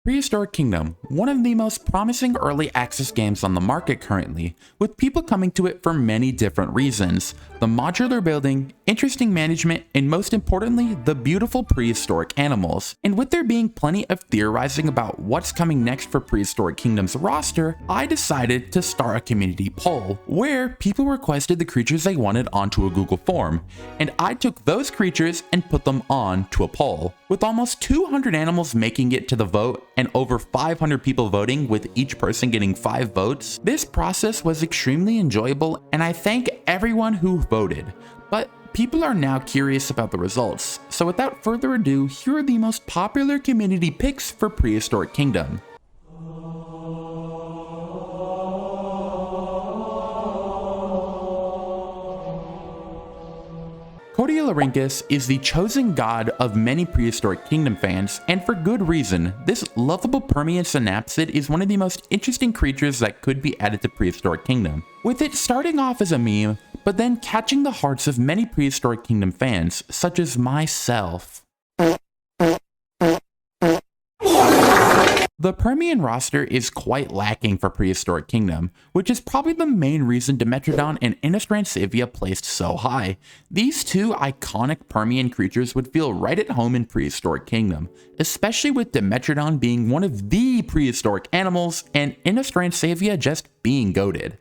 Prehistoric Kingdom, one of the most promising early access games on the market currently, with people coming to it for many different reasons. The modular building, interesting management, and most importantly, the beautiful prehistoric animals. And with there being plenty of theorizing about what's coming next for Prehistoric Kingdom's roster, I decided to start a community poll, where people requested the creatures they wanted onto a Google form, and I took those creatures and put them on to a poll. With almost 200 animals making it to the vote, and over 500 people voting with each person getting 5 votes, this process was extremely enjoyable and I thank everyone who voted. But people are now curious about the results, so without further ado, here are the most popular community picks for Prehistoric Kingdom. Codiolorhynchus is the chosen god of many Prehistoric Kingdom fans, and for good reason. This lovable Permian synapsid is one of the most interesting creatures that could be added to Prehistoric Kingdom, with it starting off as a meme, but then catching the hearts of many Prehistoric Kingdom fans, such as myself. The Permian roster is quite lacking for Prehistoric Kingdom, which is probably the main reason Dimetrodon and Innistransevia placed so high. These two iconic Permian creatures would feel right at home in Prehistoric Kingdom, especially with Dimetrodon being one of the prehistoric animals and Innistransevia just being goated.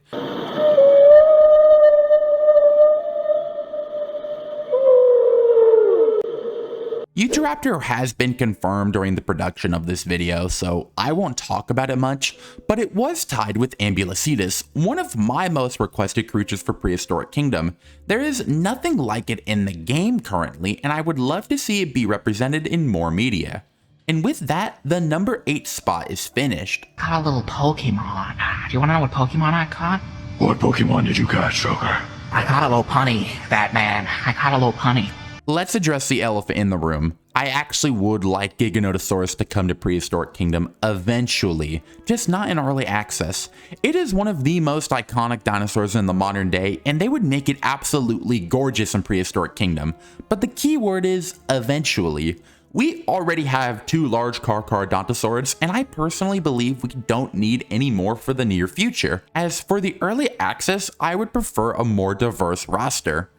Utahraptor has been confirmed during the production of this video, so I won't talk about it much, but it was tied with Ambulocetus, one of my most requested creatures for Prehistoric Kingdom. There is nothing like it in the game currently, and I would love to see it be represented in more media. And with that, the number 8 spot is finished. Caught a little Pokemon. Do you want to know what Pokemon I caught? What Pokemon did you catch, Joker? I caught a little punny, Batman. I caught a little punny. Let's address the elephant in the room. I actually would like Giganotosaurus to come to Prehistoric Kingdom eventually, just not in early access. It is one of the most iconic dinosaurs in the modern day, and they would make it absolutely gorgeous in Prehistoric Kingdom. But the key word is eventually. We already have 2 large Carcharodontosaurs, and I personally believe we don't need any more for the near future. As for the early access, I would prefer a more diverse roster.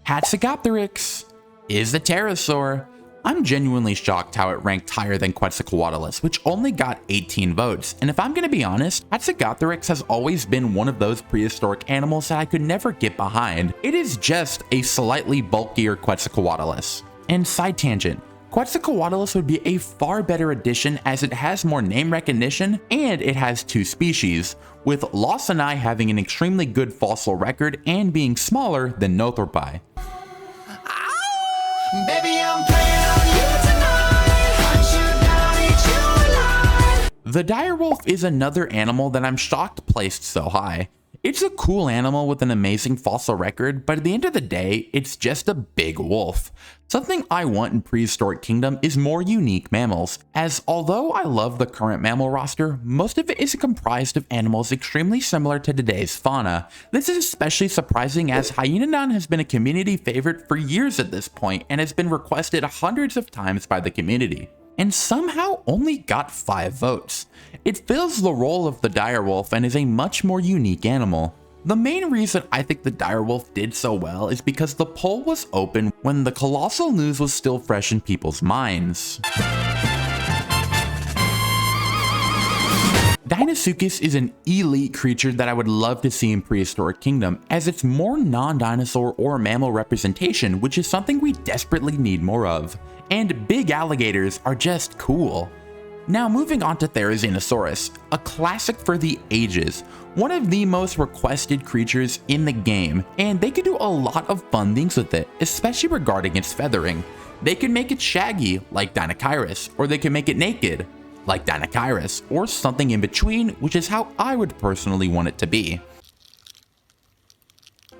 Hatzegopteryx is the pterosaur. I'm genuinely shocked how it ranked higher than Quetzalcoatlus, which only got 18 votes, and if I'm gonna be honest, Hatzegopteryx has always been one of those prehistoric animals that I could never get behind. It is just a slightly bulkier Quetzalcoatlus. And side tangent, Quetzalcoatlus would be a far better addition as it has more name recognition and it has 2 species, with Lawsonii having an extremely good fossil record and being smaller than Northrop. Baby, I'm playing on you tonight. Hunt you down, eat you alive. The direwolf is another animal that I'm shocked placed so high. It's a cool animal with an amazing fossil record, but at the end of the day, it's just a big wolf. Something I want in Prehistoric Kingdom is more unique mammals, as although I love the current mammal roster, most of it is comprised of animals extremely similar to today's fauna. This is especially surprising as Hyaenodon has been a community favorite for years at this point and has been requested hundreds of times by the community, and somehow only got 5 votes. It fills the role of the direwolf and is a much more unique animal. The main reason I think the direwolf did so well is because the poll was open when the colossal news was still fresh in people's minds. Deinosuchus is an elite creature that I would love to see in Prehistoric Kingdom, as it's more non-dinosaur or mammal representation, which is something we desperately need more of. And big alligators are just cool. Now moving on to Therizinosaurus, a classic for the ages, one of the most requested creatures in the game, and they could do a lot of fun things with it, especially regarding its feathering. They could make it shaggy, like Deinocheirus, or they could make it naked, like Deinocheirus, or something in between, which is how I would personally want it to be.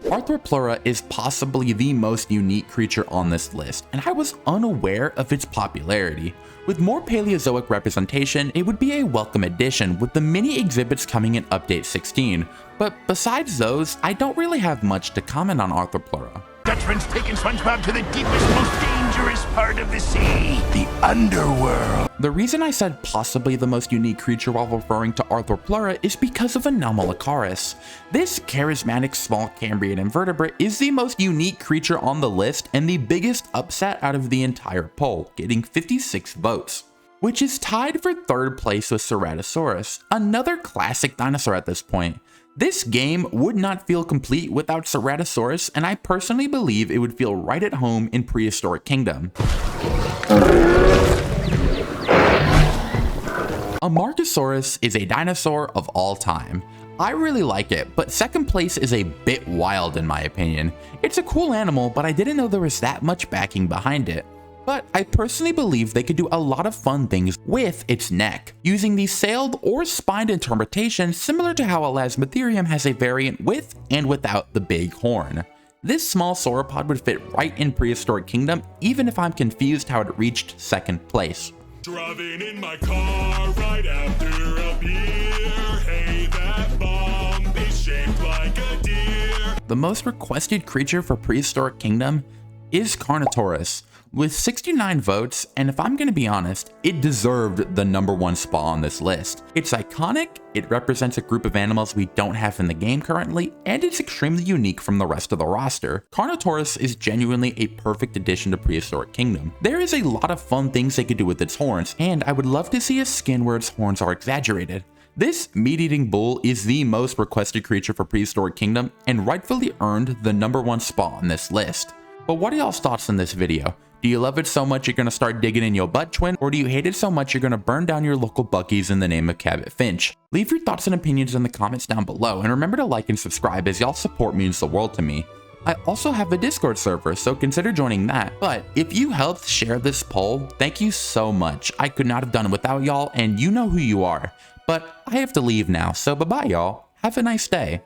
Arthropleura is possibly the most unique creature on this list, and I was unaware of its popularity. With more Paleozoic representation, it would be a welcome addition with the mini exhibits coming in Update 16, but besides those, I don't really have much to comment on Arthropleura. Dutchman's taking SpongeBob to the deepest, most dangerous part of the sea. underworld. The reason I said possibly the most unique creature while referring to Arthroplura is because of Anomalocaris. This charismatic small Cambrian invertebrate is the most unique creature on the list and the biggest upset out of the entire poll, getting 56 votes, which is tied for third place with Ceratosaurus, another classic dinosaur at this point. This game would not feel complete without Ceratosaurus, and I personally believe it would feel right at home in Prehistoric Kingdom. Amarchosaurus is a dinosaur of all time. I really like it, but second place is a bit wild in my opinion. It's a cool animal, but I didn't know there was that much backing behind it. But I personally believe they could do a lot of fun things with its neck, using the sailed or spined interpretation similar to how Elasmotherium has a variant with and without the big horn. This small sauropod would fit right in Prehistoric Kingdom, even if I'm confused how it reached second place. Driving in my car right after a beer. Hey, that bomb is shaped like a deer. The most requested creature for Prehistoric Kingdom is Carnotaurus, with 69 votes, and if I'm gonna be honest, it deserved the #1 spot on this list. It's iconic, it represents a group of animals we don't have in the game currently, and it's extremely unique from the rest of the roster. Carnotaurus is genuinely a perfect addition to Prehistoric Kingdom. There is a lot of fun things they could do with its horns, and I would love to see a skin where its horns are exaggerated. This meat-eating bull is the most requested creature for Prehistoric Kingdom, and rightfully earned the #1 spot on this list. But what are y'all's thoughts on this video? Do you love it so much you're gonna start digging in your butt, twin? Or do you hate it so much you're gonna burn down your local Buc-ee's in the name of Cabot Finch? Leave your thoughts and opinions in the comments down below, and remember to like and subscribe as y'all's support means the world to me. I also have a Discord server, so consider joining that. But if you helped share this poll, thank you so much. I could not have done it without y'all, and you know who you are. But I have to leave now, so bye-bye y'all. Have a nice day.